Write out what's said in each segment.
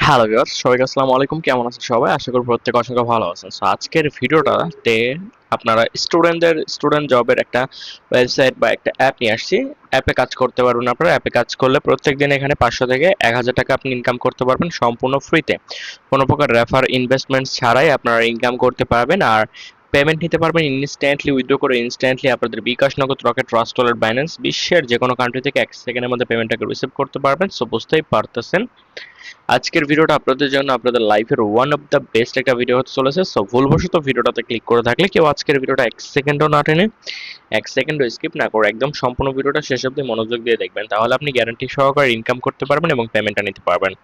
Hello viewers, সবাইকে আসসালামু আলাইকুম। কেমন আছেন সবাই? আশা করি প্রত্যেকে অসংখ্য ভালো আছেন। সো আজকের ভিডিওটাতে আপনারা স্টুডেন্ট জবের একটা ওয়েবসাইট বা একটা অ্যাপ নিয়ে আসছি। অ্যাপে কাজ করতে পারবেন আপনারা। অ্যাপে কাজ করলে প্রত্যেকদিন এখানে 500 থেকে 1000 টাকা আপনি ইনকাম করতে পারবেন সম্পূর্ণ ফ্রিতে। কোনো প্রকার রেফার ইনভেস্টমেন্ট ছাড়াই আপনারা ইনকাম করতে পারবেন আর পেমেন্ট নিতে পারবেন ইনস্ট্যান্টলি, উইথড্র করে ইনস্ট্যান্টলি আপনাদের বিকাশ, নগদ, রকেট, ট্রাস্ট ওয়ালেট, বাইন্যান্স, বিশ্বের যে কোনো কান্ট্রি থেকে 1 সেকেন্ডের মধ্যে পেমেন্টটাকে রিসিভ করতে পারবেন। সো বুঝতেই পারতেছেন আজকের ভিডিওটা আপনাদের জন্য আপনাদের লাইফের ওয়ান অফ দ্য বেস্ট একটা ভিডিও হতে চলেছে। সো ভুলবশত ভিডিওটাতে ক্লিক করে থাকলে কেউ আজকের ভিডিওটা 1 সেকেন্ডও না টেনে 1 সেকেন্ডও স্কিপ না করে একদম সম্পূর্ণ ভিডিওটা শেষ অবধি মনোযোগ দিয়ে দেখবেন, তাহলে আপনি গ্যারান্টি সহকারে ইনকাম করতে পারবেন এবং পেমেন্টটা নিতে পারবেন।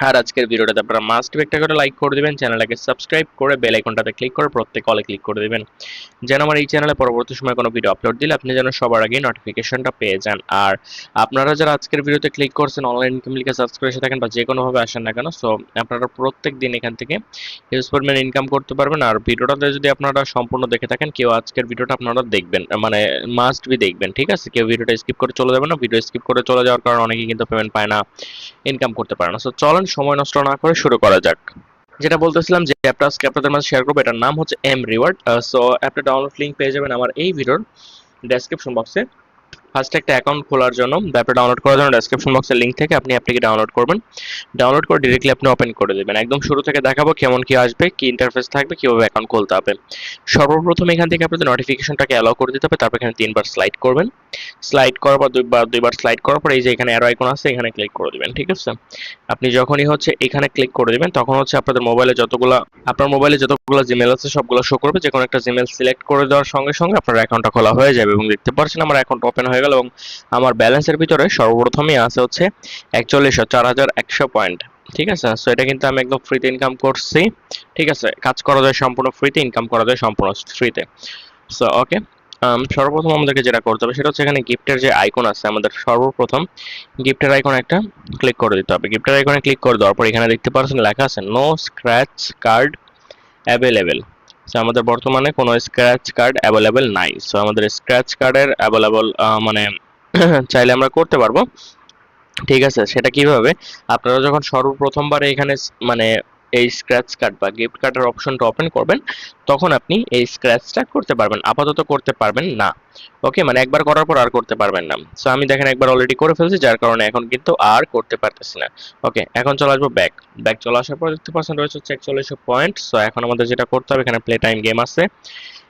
আর আজকের ভিডিওটাতে আপনারা মাস্ট একটা করে লাইক করে দিবেন, চ্যানেলটাকে সাবস্ক্রাইব করে বেল আইকনটাতে ক্লিক করে প্রত্যেক অলে ক্লিক করে দিবেন, যেন আমার এই চ্যানেলে পরবর্তী সময় কোনো ভিডিও আপলোড দিলে আপনি যেন সবার আগে নোটিফিকেশনটা পেয়ে যান। আর আপনারা যারা আজকের ভিডিওতে ক্লিক করছেন, অনলাইন ইনকাম লিখে সার্চ করে এসে থাকেন বা যে কোনোভাবে আসেন না কেন, সো আপনারা প্রত্যেক দিন এখান থেকে হিউজ পরিমাণ ইনকাম করতে পারবেন। আর ভিডিওটাতে যদি আপনারা সম্পূর্ণ দেখে থাকেন, কেউ আজকের ভিডিওটা আপনারা দেখবেন, মানে মাস্ট বি দেখবেন, ঠিক আছে? কেউ ভিডিওটা স্কিপ করে চলে যাবেন না। ভিডিও স্কিপ করে চলে যাওয়ার কারণে অনেকেই কিন্তু পেমেন্ট পায় না, ইনকাম করতে পারে না। সো চলেন সময় নষ্ট না করে শুরু করা যাক। যেটা বলতেছিলাম যে অ্যাপটা আজকে আপনাদের মাঝে শেয়ার করবো, এটার নাম হচ্ছে এম রিওয়ার্ড। সো অ্যাপটা ডাউনলোড লিংক পেয়ে যাবেন আমার এই ভিডিওর ডেসক্রিপশন বক্সে। ফার্স্ট একটা অ্যাকাউন্ট খোলার জন্য, অ্যাপটা ডাউনলোড করার জন্য ডেসক্রিপশন বক্সের লিংক থেকে আপনি অ্যাপটিকে ডাউনলোড করবেন। ডাউনলোড করে ডিরেক্টলি আপনি ওপেন করে দেবেন। একদম শুরু থেকে দেখাবো কেমন কি আসবে, কি ইন্টারফেস থাকবে, কিভাবে অ্যাকাউন্ট খুলতে হবে। সর্বপ্রথম এখান থেকে আপনাদের নোটিফিকেশনটাকে অ্যালাউ করে দিতে হবে, তারপর এখানে 3 বার স্লাইড করবেন। স্লাইড করার পর দুইবার স্লাইড করার পর এই যে এখানে অ্যারো আইকন আছে, এখানে ক্লিক করে দিবেন, ঠিক আছে? আপনি যখনই হচ্ছে এখানে ক্লিক করে দিবেন তখন হচ্ছে আপনার মোবাইলে যতগুলো জিমেল আছে সবগুলো শো করবে। যে কোনো একটা জিমেল সিলেক্ট করে দেওয়ার সঙ্গে সঙ্গে আপনার অ্যাকাউন্টটা খোলা হয়ে যাবে এবং দেখতে পাচ্ছেন আমার অ্যাকাউন্ট ওপেন হয়ে গেল এবং আমার ব্যালেন্সের ভিতরে সর্বপ্রথমই আছে হচ্ছে 41,0100 পয়েন্ট। ঠিক আছে? সো এটা কিন্তু আমি একদম ফ্রিতে ইনকাম করছি। ঠিক আছে? কাজ করা যায় সম্পূর্ণ ফ্রিতে, ইনকাম করা যায় সম্পূর্ণ ফ্রিতে। সো ওকে, সর্বপ্রথম আমাদেরকে যেটা করতে হবে সেটা হচ্ছে এখানে গিফটের যে আইকন আছে, আমাদের সর্বপ্রথম গিফটের আইকন একটা ক্লিক করে দিতে হবে। গিফটের আইকনে ক্লিক করে দেওয়ার পর এখানে দেখতে পাচ্ছেন লেখা আছে no scratch card available. So আমাদের বর্তমানে কোনো স্ক্র্যাচ কার্ড অ্যাভেলেবেল নাই। সো আমাদের স্ক্র্যাচ কার্ডের অ্যাভেলেবল মানে চাইলে আমরা করতে পারবো। ঠিক আছে? সেটা কিভাবে? আপনারা যখন সর্বপ্রথমবার এখানে মানে এই স্ক্র্যাচ কার্ড বা গিফট কার্ডের অপশনটা ওপেন করবেন, তখন আপনি এই স্ক্র্যাচটা করতে পারবেন। আপাতত করতে পারবেন না। ওকে? মানে একবার করার পর আর করতে পারবেন না। সো আমি দেখেন একবার অলরেডি করে ফেলছি, যার কারণে এখন কিন্তু আর করতে পারতেছি না। ওকে, এখন চলে আসবো ব্যাক। ব্যাক চলে আসার পর দেখতে পাচ্ছেন রয়েছে হচ্ছে 4100 পয়েন্ট। সো এখন আমাদের যেটা করতে হবে, এখানে প্লে টাইম গেম আছে।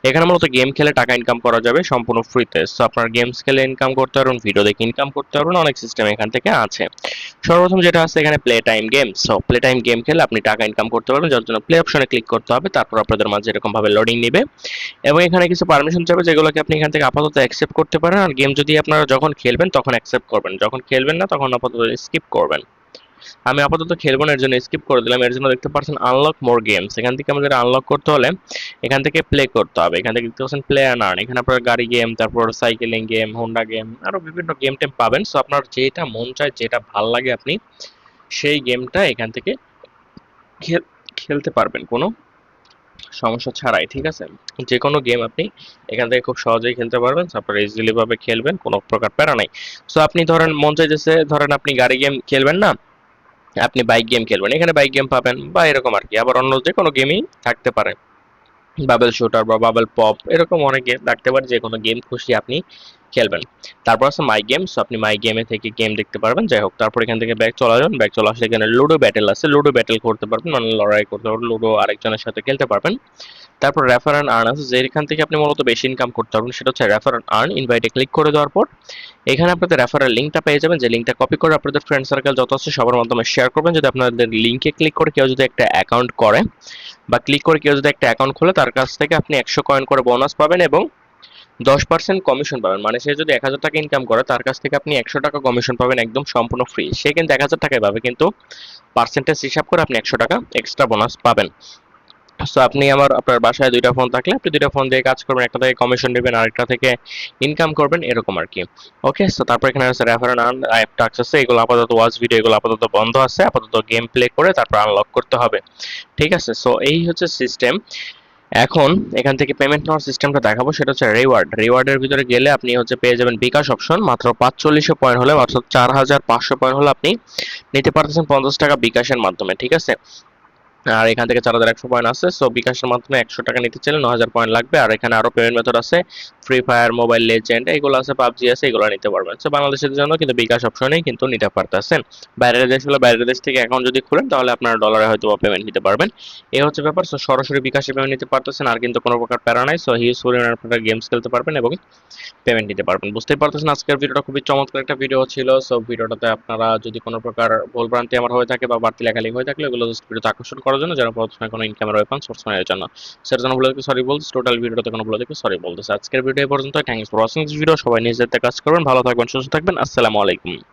এখানে মূলত গেম খেলে টাকা ইনকাম করা যাবে সম্পূর্ণ ফ্রিতে। সো আপনার গেমস খেলে ইনকাম করতে পারবেন, ভিডিও দেখে ইনকাম করতে পারবেন, অনেক সিস্টেম এখান থেকে আছে। সর্বপ্রথম যেটা আছে এখানে play time game. So play time game খেলে আপনি টাকা ইনকাম করতে পারবেন, যার জন্য প্লে অপশনে ক্লিক করতে হবে। তারপর আপনাদের মাঝে এরকম ভাবে লোডিং নিবে এবং এখানে কিছু পারমিশন চাইবে, যেগুলোকে আপনি এখান থেকে আপাতত অ্যাকসেপ্ট করতে পারেন। আর গেম যদি আপনারা যখন খেলবেন তখন অ্যাকসেপ্ট করবেন, যখন খেলবেন না তখন আপাতত স্কিপ করবেন। আমি আপাতত খেলবো না, এর জন্য স্কিপ করে দিলাম। এর জন্য দেখতে পাচ্ছেন আনলক মোর গেমস, এখান থেকে আমাদের আনলক করতে হলে এখান থেকে প্লে করতে হবে। এখান থেকে দেখতে পাচ্ছেন প্লে অ্যান্ড আর্ন, এখানে আপনার গাড়ি গেম, তারপর সাইকেলিং গেম, হোন্ডা গেম, আরো বিভিন্ন গেম টেম পাবেন। সো আপনার যেটা মন চায়, যেটা ভাল লাগে, আপনি সেই গেমটা এখান থেকে খেলতে পারবেন কোনো সমস্যা ছাড়াই। ঠিক আছে? যে কোনো গেম আপনি এখান থেকে খুব সহজেই খেলতে পারবেন। তারপরে ইজিলি ভাবে খেলবেন, কোনো প্রকার প্যারা নাই। সো আপনি ধরেন মন চাইতেছে, ধরেন আপনি গাড়ি গেম খেলবেন না, আপনি বাইক গেম খেলবেন, এখানে বাইক গেম পাবেন বা এরকম আর কি। আবার অন্য যে কোনো গেমই থাকতে পারে, বাবেল শুটার বা বাবেল পপ, এরকম অনেক গেম থাকতে পারে। যে কোনো গেম খুশি আপনি খেলবেন। তারপর আছে মাই গেম। সো আপনি মাই গেমে থেকে গেম দেখতে পারবেন। যাই হোক, তারপর এখান থেকে ব্যাক চলে আসবেন। ব্যাক চলে আসলে এখানে লুডো ব্যাটেল আছে, লুডো ব্যাটেল করতে পারবেন, মানে লড়াই করতে পারবেন, লুডো আরেকজনের সাথে খেলতে পারবেন। তারপর রেফার অ্যান্ড আর্ন আছে, যেখান থেকে আপনি মূলত বেশি ইনকাম করতে পারবেন, সেটা হচ্ছে রেফার অ্যান্ড আর্ন। ইনভাইটে ক্লিক করে দেওয়ার পর এখানে আপনাদের রেফারেল লিঙ্কটা পেয়ে যাবেন, যে লিঙ্কটা কপি করে আপনাদের ফ্রেন্ড সার্কেল যত আছে সবার মাধ্যমে শেয়ার করবেন। যদি আপনাদের লিঙ্কে ক্লিক করে কেউ যদি একটা অ্যাকাউন্ট করে বা ক্লিক করে কেউ যদি একটা অ্যাকাউন্ট খোলে, তার কাছ থেকে আপনি 100 কয়েন করে বোনাস পাবেন এবং 10% কমিশন পাবেন। মানে সে যদি 1000 টাকা ইনকাম করে, তার কাছ থেকে আপনি 100 টাকা কমিশন পাবেন একদম সম্পূর্ণ ফ্রি। সে কিন্তু 1000 টাকাই পাবে, কিন্তু পার্সেন্টেজ হিসাব করে আপনি 100 টাকা এক্সট্রা বোনাস পাবেন। সো আপনি আপনার বাসায় দুইটা ফোন থাকলে আপনি দুইটা ফোন দিয়ে কাজ করবেন, একটা থেকে কমিশন নেবেন, আরেকটা থেকে ইনকাম করবেন, এরকম আর কি। ওকে, সো তারপর এখানে আছে রেফার অ্যান্ড আর্ন টাস্ক আছে, এগুলো আপাতত ওয়াচ ভিডিও, এগুলো আপাতত বন্ধ আছে, আপাতত গেম প্লে করে তারপর আনলক করতে হবে। ঠিক আছে? সো এই হচ্ছে সিস্টেম। এখন এখান থেকে পেমেন্ট নেওয়ার সিস্টেমটা দেখাবো, সেটা হচ্ছে রিওয়ার্ডের ভিতরে গেলে আপনি হচ্ছে পেয়ে যাবেন বিকাশ অপশন। মাত্র 4500 পয়েন্ট হলে, অর্থাৎ 4500 পয়েন্ট হলে আপনি নিতে পারতেছেন 50 টাকা বিকাশের মাধ্যমে, ঠিক আছে। আর এখান থেকে 4100 পয়েন্ট আছে, সো বিকাশের মাধ্যমে 100 টাকা নিতে চাইলে 9000 পয়েন্ট লাগবে। আর এখানে আরো পেমেন্ট মেথড আছে, ফ্রি ফায়ার, মোবাইল লেজেন্ড, এগুলো আছে, পাবজি আছে, এগুলো নিতে পারবেন। সো বাংলাদেশের জন্য কিন্তু বিকাশ অপশনেই কিন্তু নিতে পারতেছেন। বাইরের দেশ হলে বাইরের দেশ থেকে অ্যাকাউন্ট যদি খুলেন তাহলে আপনারা ডলারে হয়তো পেমেন্ট নিতে পারবেন। এই হচ্ছে ব্যাপার। সো সরাসরি বিকাশে পেমেন্ট নিতে পারতেছেন, আর কিন্তু কোনো প্রকার প্যারা নাই। সো হিউজ পরিমাণে আপনারা গেমস খেলতে পারবেন এবং পেমেন্ট নিতে পারবেন। বুঝতেই পারতেছেন আজকের ভিডিওটা খুবই চমৎকার একটা ভিডিও ছিল। সো ভিডিওটাতে আপনারা যদি কোনো প্রকার ভুলভ্রান্তি আমার হয়ে থাকে বা বাড়তি লেখালেখি হয়ে থাকলে, এগুলো জাস্ট ভিডিওতে আকর্ষণ করার জন্য, যেন প্রথমে কোনো ইনকামের ওয়েপন সোর্স এর জন্য। সেটার জন্য বলে সরি বলতেছি, টোটাল ভিডিওতে কোনো বলে দেখে সরি বলতেছি। আজকের ভিডিও এই পর্যন্ত। Thanks for watching this video. সবাই নিজেদের কাজ করবেন, ভালো থাকবেন, সুস্থ থাকবেন। আসসালামু আলাইকুম।